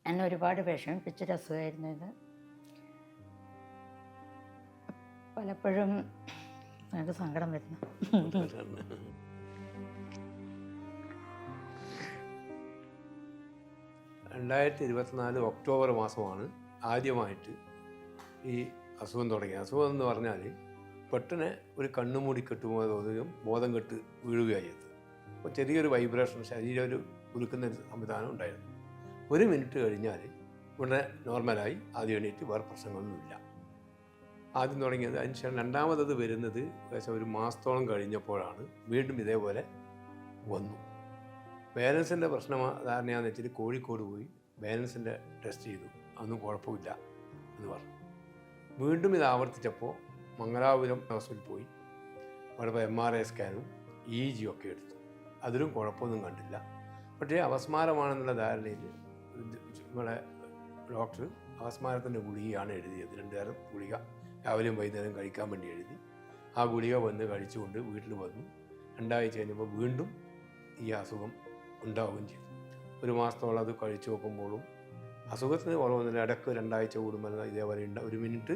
എന്നെ ഒരുപാട് വിഷമിപ്പിച്ചൊരു അസുഖമായിരുന്നു ഇത്. പലപ്പോഴും എനിക്ക് സങ്കടം വരുന്നു. 2024 ഒക്ടോബർ മാസമാണ് ആദ്യമായിട്ട് ഈ അസുഖം തുടങ്ങിയത്. അസുഖം എന്ന് പറഞ്ഞാൽ പെട്ടെന്ന് ഒരു കണ്ണുമൂടി കെട്ടുമ്പോൾ തോന്നുകയും ബോധം കെട്ട് വീഴുകയായിരുന്നു. അപ്പോൾ ചെറിയൊരു വൈബ്രേഷൻ, ശരീരം ഒരു ഉരുക്കുന്ന സംവിധാനം ഉണ്ടായിരുന്നു. 1 മിനിറ്റ് കഴിഞ്ഞാൽ ഉടനെ നോർമലായി ആദ്യം എണീറ്റ് വേറെ പ്രശ്നങ്ങളൊന്നുമില്ല. ആദ്യം തുടങ്ങിയത്. അതിനുശേഷം രണ്ടാമത് വരുന്നത് ഏകദേശം 1 മാസത്തോളം കഴിഞ്ഞപ്പോഴാണ് വീണ്ടും ഇതേപോലെ വന്നു. ബാലൻസിൻ്റെ പ്രശ്നം ധാരണയാണെന്ന് വെച്ചിട്ട് കോഴിക്കോട് പോയി ബാലൻസിൻ്റെ ടെസ്റ്റ് ചെയ്തു. അതൊന്നും കുഴപ്പമില്ല എന്ന് പറഞ്ഞു. വീണ്ടും ഇത് ആവർത്തിച്ചപ്പോൾ മംഗലാപുരം ഹോസ്പിറ്റലിൽ പോയി. അവിടെ MRI സ്കാനും EEG ഒക്കെ എടുത്തു. അതിലും കുഴപ്പമൊന്നും കണ്ടില്ല. പക്ഷേ അപസ്മാരമാണെന്നുള്ള ധാരണയിൽ നമ്മളെ ഡോക്ടർ അപസ്മാരത്തിൻ്റെ ഗുളികയാണ് എഴുതിയത്. 2 തരം ഗുളിക രാവിലെയും വൈകുന്നേരം കഴിക്കാൻ വേണ്ടി എഴുതി. ആ ഗുളിക വന്ന് കഴിച്ചുകൊണ്ട് വീട്ടിൽ വന്നു. 2 ആഴ്ച കഴിഞ്ഞപ്പോൾ വീണ്ടും ഈ അസുഖം ഉണ്ടാവുകയും ചെയ്തു. 1 മാസത്തോളം അത് കഴിച്ചു നോക്കുമ്പോഴും അസുഖത്തിന് കുറവൊന്നുമില്ല. ഇടയ്ക്ക് 2 ആഴ്ച കൂടുമ്പോൾ ഇതേപോലെ 1 മിനിറ്റ്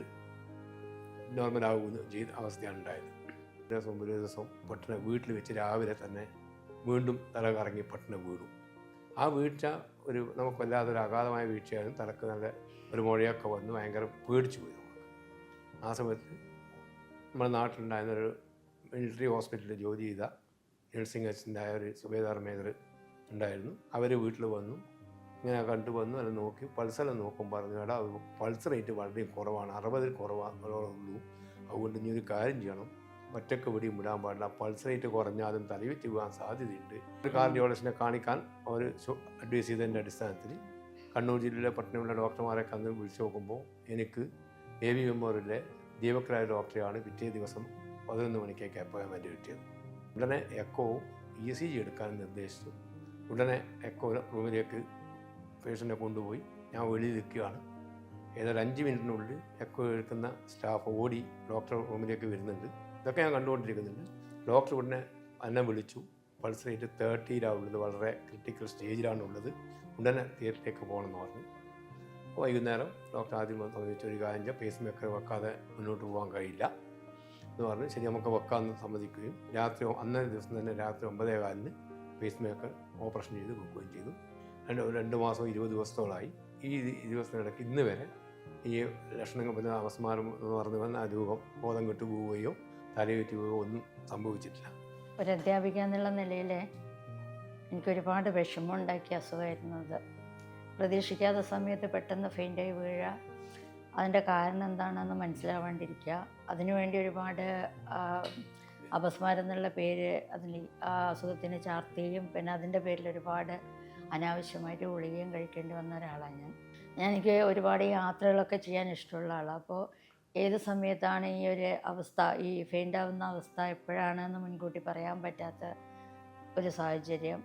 നോർമലാകുന്ന ചെയ്ത അവസ്ഥയാണ് ഉണ്ടായത്. ഒരു ദിവസം പെട്ടെന്ന് വീട്ടിൽ വെച്ച് രാവിലെ തന്നെ വീണ്ടും തല കറങ്ങി പെട്ടെന്ന് വീണു. ആ വീഴ്ച നമുക്ക് വല്ലാതൊരു അഗാധമായ വീഴ്ചയായിരുന്നു. തലക്ക് നല്ല ഒരു മുഴയൊക്കെ വന്ന് ഭയങ്കര പേടിച്ചു പോയി നമുക്ക്. ആ സമയത്ത് നമ്മുടെ നാട്ടിലുണ്ടായിരുന്ന ഒരു മിലിറ്ററി ഹോസ്പിറ്റലിൽ ജോലി ചെയ്ത നഴ്സിംഗ് അസിസ്റ്റൻ്റായ ഒരു സുബേദാർ മേജർ ഉണ്ടായിരുന്നു. അവർ വീട്ടിൽ വന്നു. ഇങ്ങനെ കണ്ടു വന്നു. അത് നോക്കി പൾസെല്ലാം നോക്കും. പറഞ്ഞു, എടാ പൾസ് റേറ്റ് വളരെ കുറവാണ്, 60 കുറവാണുള്ളൂ. അതുകൊണ്ട് ഇനി ഒരു കാര്യം ചെയ്യണം, ഒറ്റക്ക് പിടിയും വിടാൻ പാടില്ല. പൾസ് റേറ്റ് കുറഞ്ഞാലും തലവിറ്റ് പോകാൻ സാധ്യതയുണ്ട്. ഒരു കാർഡിയോളജിസ്റ്റിനെ കാണിക്കാൻ അവർ അഡ്വൈസ് ചെയ്തതിൻ്റെ അടിസ്ഥാനത്തിൽ കണ്ണൂർ ജില്ലയിലെ പട്ടണമുള്ള ഡോക്ടർമാരൊക്കെ അന്ന് വിളിച്ചു നോക്കുമ്പോൾ എനിക്ക് AV മെമ്മോറിയലിലെ ദീപകരായ ഡോക്ടറെയാണ് പിറ്റേ ദിവസം 11 മണിക്കേക്ക് അപ്പോയിൻമെൻറ്റ് കിട്ടിയത്. ഉടനെ എക്കോവും ECG എടുക്കാൻ നിർദ്ദേശിച്ചു. ഉടനെ എക്കോ റൂമിലേക്ക് പേഷ്യൻറ്റിനെ കൊണ്ടുപോയി. ഞാൻ വെളിയിൽ നിൽക്കുകയാണ്. ഏതായാലും 5 മിനിറ്റിനുള്ളിൽ എക്കോ എടുക്കുന്ന സ്റ്റാഫ് ഓടി ഡോക്ടർ റൂമിലേക്ക് വരുന്നുണ്ട്. ഇതൊക്കെ ഞാൻ കണ്ടുകൊണ്ടിരിക്കുന്നുണ്ട്. ഡോക്ടർ ഉടനെ എന്നെ വിളിച്ചു. പൾസ് റേറ്റ് 30-ലാണുള്ളത്, വളരെ ക്രിട്ടിക്കൽ സ്റ്റേജിലാണുള്ളത്, ഉടനെ തിയേറ്ററിലേക്ക് പോകണമെന്ന് പറഞ്ഞു. വൈകുന്നേരം ഡോക്ടർ ആദ്യം ചോദിച്ച ഒരു കാര്യം, പേസ് മേക്കർ വെക്കാതെ മുന്നോട്ട് പോകാൻ കഴിയില്ല എന്ന് പറഞ്ഞ് ശരി നമുക്ക് വെക്കാമെന്ന് സമ്മതിക്കുകയും അന്നേ ദിവസം തന്നെ രാത്രി 9:15 പേസ് മേക്കർ ഓപ്പറേഷൻ ചെയ്ത് വെക്കുകയും ചെയ്തു. 2 മാസം 20 ദിവസത്തോളമായി. ഈ 20 ദിവസത്തിനിടയ്ക്ക് ഇന്ന് വരെ ഈ ലക്ഷണങ്ങൾ പറ്റുന്ന അപസ്മാരം എന്ന് പറഞ്ഞു വന്ന ആ രൂപം ബോധം കെട്ടു പോവുകയോ തലയേറ്റ് പോവുകയോ ഒന്നും സംഭവിച്ചിട്ടില്ല. ഒരു അധ്യാപിക എന്നുള്ള നിലയിൽ എനിക്കൊരുപാട് വിഷമമുണ്ടാക്കിയ അസുഖമായിരുന്നത്. പ്രതീക്ഷിക്കാത്ത സമയത്ത് പെട്ടെന്ന് ഫെയിൻ്റായി വീഴുക, അതിൻ്റെ കാരണം എന്താണെന്ന് മനസ്സിലാവാണ്ടിരിക്കുക, അതിനുവേണ്ടി ഒരുപാട് അപസ്മാരം എന്നുള്ള പേര് അതിൽ ആ അസുഖത്തിന് ചാർത്തുകയും പിന്നെ അതിൻ്റെ പേരിൽ ഒരുപാട് അനാവശ്യമായിട്ട് ഗുളികയും കഴിക്കേണ്ടി വന്ന ഒരാളാണ് എനിക്ക് ഒരുപാട് യാത്രകളൊക്കെ ചെയ്യാൻ ഇഷ്ടമുള്ള ആളാണ്. അപ്പോൾ ഏത് സമയത്താണ് ഈ ഒരു അവസ്ഥ, ഈ ഫെയിൻ്റാവുന്ന അവസ്ഥ എപ്പോഴാണെന്ന് മുൻകൂട്ടി പറയാൻ പറ്റാത്ത ഒരു സാഹചര്യം.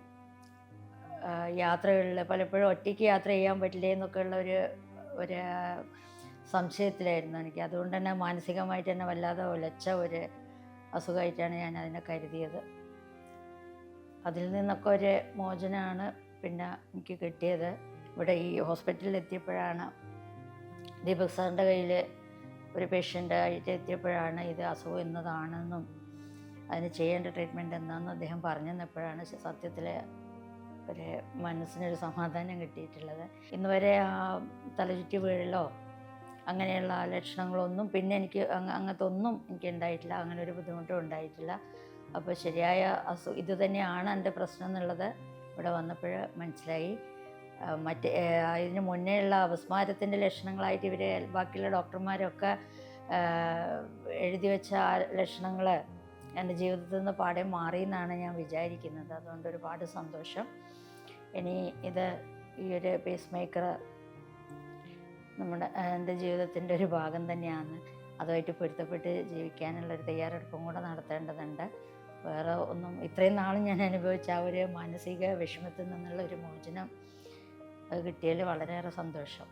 യാത്രകളിൽ പലപ്പോഴും ഒറ്റയ്ക്ക് യാത്ര ചെയ്യാൻ പറ്റില്ലേ എന്നൊക്കെയുള്ള ഒരു സംശയത്തിലായിരുന്നു എനിക്ക്. അതുകൊണ്ട് തന്നെ മാനസികമായിട്ട് തന്നെ വല്ലാതെ ഉലച്ച ഒരു അസുഖമായിട്ടാണ് ഞാൻ അതിനെ കരുതിയത്. അതിൽ നിന്നൊക്കെ ഒരു മോചനമാണ് പിന്നെ എനിക്ക് കിട്ടിയത്. ഇവിടെ ഈ ഹോസ്പിറ്റലിൽ എത്തിയപ്പോഴാണ് ദീപക് സാറിൻ്റെ കയ്യിൽ ഒരു പേഷ്യൻ്റായിട്ട് എത്തിയപ്പോഴാണ് ഇത് അസുഖം എന്നതാണെന്നും അതിന് ചെയ്യേണ്ട ട്രീറ്റ്മെൻറ്റ് എന്താണെന്നും അദ്ദേഹം പറഞ്ഞു തന്നപ്പോഴാണ് സത്യത്തിൽ ഒരു മനസ്സിനൊരു സമാധാനം കിട്ടിയിട്ടുള്ളത്. ഇന്ന് വരെ ആ തലചുറ്റി വീഴലോ അങ്ങനെയുള്ള ലക്ഷണങ്ങളൊന്നും പിന്നെ എനിക്ക് അങ്ങനത്തെ ഒന്നും എനിക്ക് ഉണ്ടായിട്ടില്ല. അങ്ങനെ ഒരു ബുദ്ധിമുട്ടും ഉണ്ടായിട്ടില്ല. അപ്പോൾ ശരിയായ ഇത് തന്നെയാണ് എൻ്റെ പ്രശ്നം എന്നുള്ളത് ഇവിടെ വന്നപ്പോൾ മനസ്സിലായി. ഇതിന് മുന്നേ ഉള്ള അപസ്മാരത്തിൻ്റെ ലക്ഷണങ്ങളായിട്ട് ഇവർ ബാക്കിയുള്ള ഡോക്ടർമാരൊക്കെ എഴുതി വെച്ച ആ ലക്ഷണങ്ങൾ എൻ്റെ ജീവിതത്തിൽ നിന്ന് പാടെ മാറി എന്നാണ് ഞാൻ വിചാരിക്കുന്നത്. അതുകൊണ്ട് ഒരുപാട് സന്തോഷം. ഇനി ഈ ഒരു പേസ് മേക്കർ എൻ്റെ ജീവിതത്തിൻ്റെ ഒരു ഭാഗം തന്നെയാണ്. അതുമായിട്ട് പൊരുത്തപ്പെട്ട് ജീവിക്കാനുള്ളൊരു തയ്യാറെടുപ്പും കൂടെ നടത്തേണ്ടതുണ്ട്. വേറെ ഒന്നും ഇത്രയും നാളും ഞാൻ അനുഭവിച്ച ആ ഒരു മാനസിക വിഷമത്തിൽ നിന്നുള്ള ഒരു മോചനം കിട്ടിയതിൽ വളരെയേറെ സന്തോഷം.